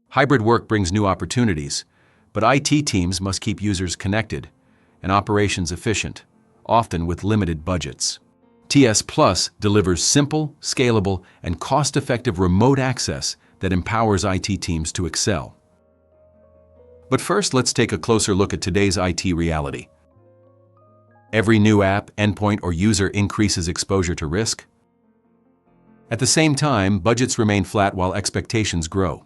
Hybrid work brings new opportunities, but IT teams must keep users connected and operations efficient, often with limited budgets. TSplus delivers simple, scalable, and cost-effective remote access that empowers IT teams to excel. But first, let's take a closer look at today's IT reality. Every new app, endpoint, or user increases exposure to risk. At the same time, budgets remain flat while expectations grow.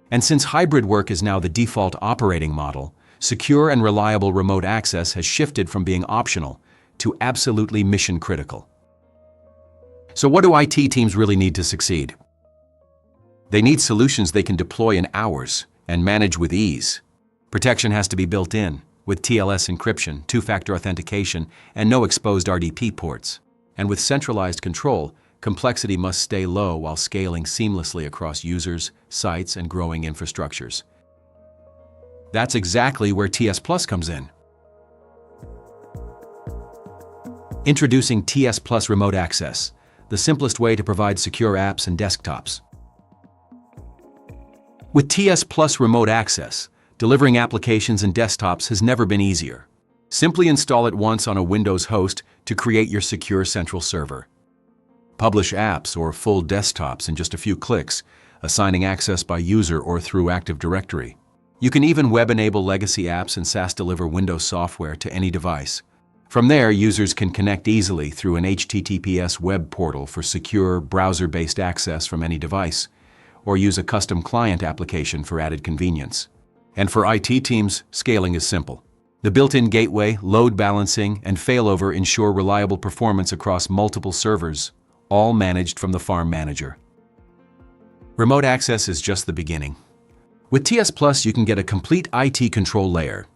And since hybrid work is now the default operating model, secure and reliable remote access has shifted from being optional to absolutely mission-critical. So what do IT teams really need to succeed? They need solutions they can deploy in hours and manage with ease. Protection has to be built in, with TLS encryption, two-factor authentication, and no exposed RDP ports. And with centralized control, complexity must stay low while scaling seamlessly across users, sites, and growing infrastructures. That's exactly where TSplus comes in. Introducing TSplus Remote Access, the simplest way to provide secure apps and desktops. With TSplus Remote Access, delivering applications and desktops has never been easier. Simply install it once on a Windows host to create your secure central server. Publish apps or full desktops in just a few clicks, assigning access by user or through Active Directory. You can even web-enable legacy apps and SaaS-deliver Windows software to any device. From there, users can connect easily through an HTTPS web portal for secure, browser-based access from any device, or use a custom client application for added convenience. And for IT teams, scaling is simple. The built-in gateway, load balancing, and failover ensure reliable performance across multiple servers, all managed from the farm manager. Remote access is just the beginning. With TSplus, you can get a complete IT control layer.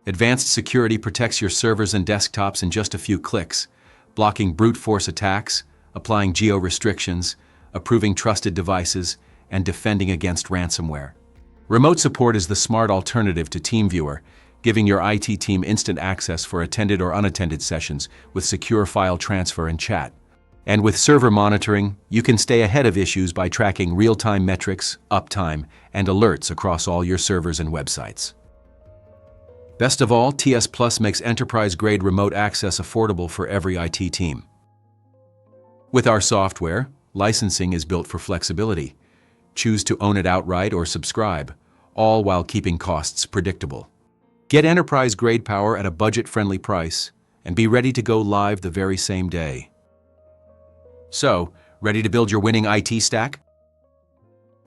Advanced security protects your servers and desktops in just a few clicks, blocking brute force attacks, applying geo-restrictions, approving trusted devices, and defending against ransomware. Remote support is the smart alternative to TeamViewer, giving your IT team instant access for attended or unattended sessions with secure file transfer and chat. And with server monitoring, you can stay ahead of issues by tracking real-time metrics, uptime, and alerts across all your servers and websites. Best of all, TSplus makes enterprise-grade remote access affordable for every IT team. With our software, licensing is built for flexibility. Choose to own it outright or subscribe, all while keeping costs predictable. Get enterprise-grade power at a budget-friendly price and be ready to go live the very same day. So, ready to build your winning IT stack?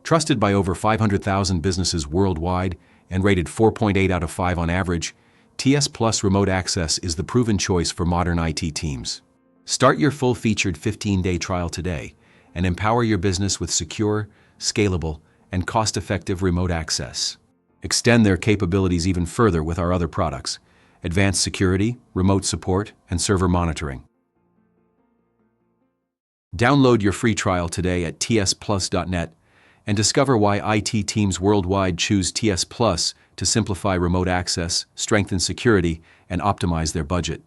Trusted by over 500,000 businesses worldwide and rated 4.8 out of 5 on average, TSplus Remote Access is the proven choice for modern IT teams. Start your full-featured 15-day trial today and empower your business with secure, scalable, and cost-effective remote access. Extend their capabilities even further with our other products: advanced security, remote support, and server monitoring. Download your free trial today at tsplus.net and discover why IT teams worldwide choose TSplus to simplify remote access, strengthen security, and optimize their budget.